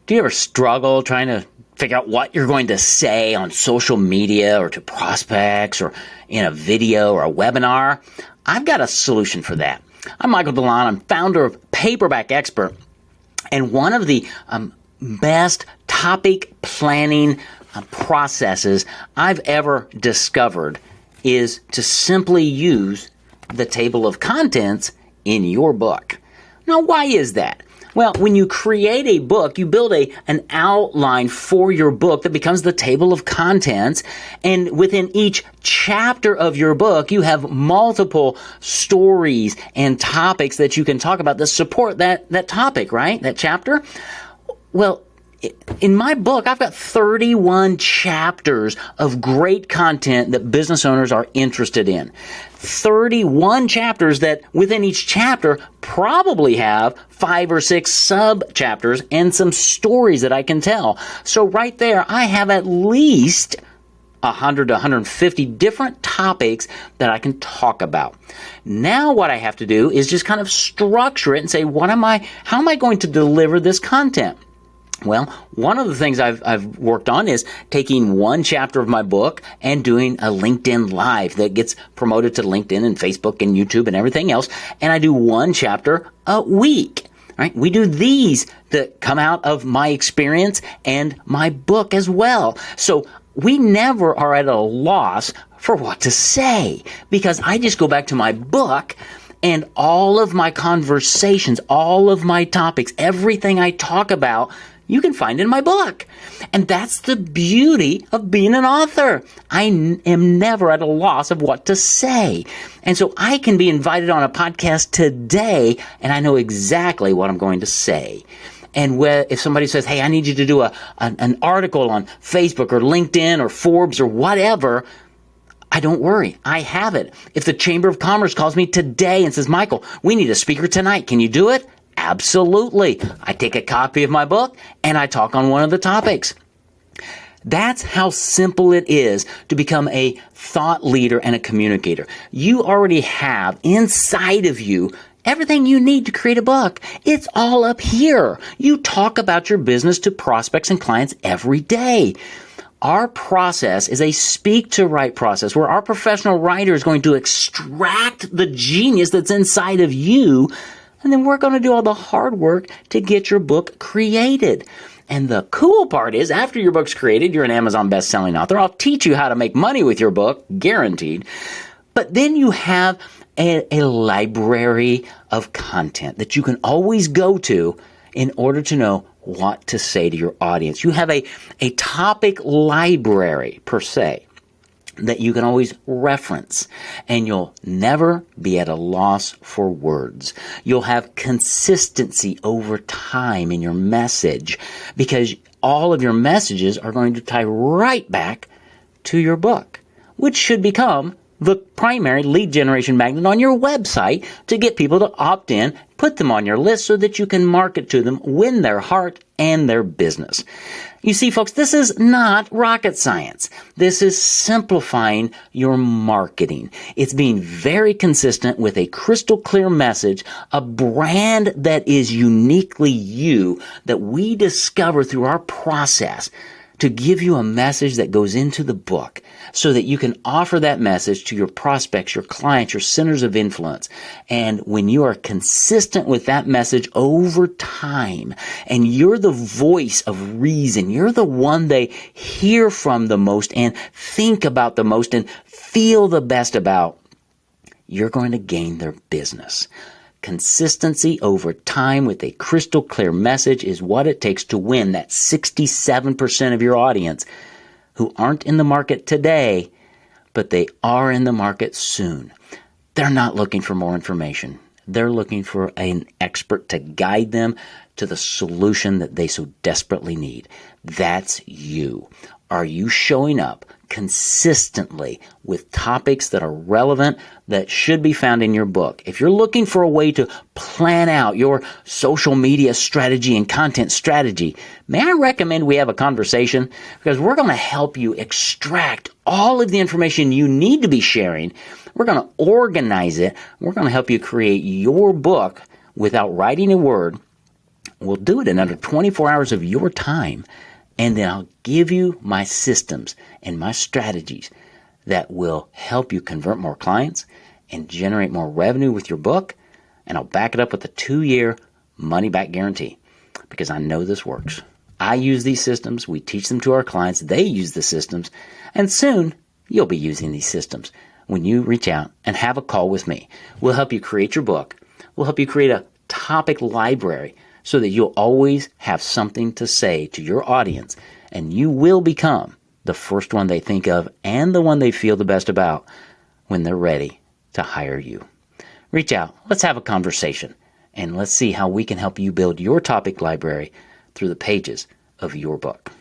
Do you ever struggle trying to figure out what you're going to say on social media or to prospects or in a video or a webinar? I've got a solution for that. I'm Michael DeLon. I'm founder of Paperback Expert, and one of the best topic planning processes I've ever discovered is to simply use the table of contents in your book. Now, why is that? Well, when you create a book, you build an outline for your book that becomes the table of contents. And within each chapter of your book, you have multiple stories and topics that you can talk about that support that topic, right? That chapter. Well, in my book, I've got 31 chapters of great content that business owners are interested in. 31 chapters that within each chapter probably have 5 or 6 sub-chapters and some stories that I can tell. So right there, I have at least 100 to 150 different topics that I can talk about. Now what I have to do is just kind of structure it and say, how am I going to deliver this content? Well, one of the things I've worked on is taking one chapter of my book and doing a LinkedIn Live that gets promoted to LinkedIn and Facebook and YouTube and everything else. And I do one chapter a week, right? We do these that come out of my experience and my book as well. So we never are at a loss for what to say because I just go back to my book and all of my conversations, all of my topics, everything I talk about, you can find in my book. And that's the beauty of being an author. I am never at a loss of what to say. And so I can be invited on a podcast today, and I know exactly what I'm going to say. And if somebody says, hey, I need you to do an article on Facebook or LinkedIn or Forbes or whatever, I don't worry. I have it. If the Chamber of Commerce calls me today and says, Michael, we need a speaker tonight, can you do it? Absolutely. I take a copy of my book and I talk on one of the topics. That's how simple it is to become a thought leader and a communicator. You already have inside of you everything you need to create a book. It's all up here. You talk about your business to prospects and clients every day. Our process is a speak to write process where our professional writer is going to extract the genius that's inside of you. And then we're going to do all the hard work to get your book created. And the cool part is, after your book's created, you're an Amazon best-selling author. I'll teach you how to make money with your book, guaranteed. But then you have a library of content that you can always go to in order to know what to say to your audience. You have a topic library, per se, that you can always reference, and you'll never be at a loss for words. You'll have consistency over time in your message because all of your messages are going to tie right back to your book, which should become the primary lead generation magnet on your website to get people to opt in, put them on your list so that you can market to them, win their heart and their business. You see, folks, this is not rocket science. This is simplifying your marketing. It's being very consistent with a crystal clear message, a brand that is uniquely you, that we discover through our process to give you a message that goes into the book so that you can offer that message to your prospects, your clients, your centers of influence. And when you are consistent with that message over time, and you're the voice of reason, you're the one they hear from the most and think about the most and feel the best about, you're going to gain their business. Consistency over time with a crystal clear message is what it takes to win that 67% of your audience who aren't in the market today, but they are in the market soon. They're not looking for more information. They're looking for an expert to guide them to the solution that they so desperately need. That's you. Are you showing up consistently with topics that are relevant, that should be found in your book? If you're looking for a way to plan out your social media strategy and content strategy, may I recommend we have a conversation? Because we're going to help you extract all of the information you need to be sharing. We're going to organize it. We're going to help you create your book without writing a word, We'll do it in under 24 hours of your time, and then I'll give you my systems and my strategies that will help you convert more clients and generate more revenue with your book, and I'll back it up with a 2-year money-back guarantee because I know this works. I use these systems, we teach them to our clients, they use the systems, and soon you'll be using these systems when you reach out and have a call with me. We'll help you create your book. We'll help you create a topic library so that you'll always have something to say to your audience, and you will become the first one they think of and the one they feel the best about when they're ready to hire you. Reach out, let's have a conversation, and let's see how we can help you build your topic library through the pages of your book.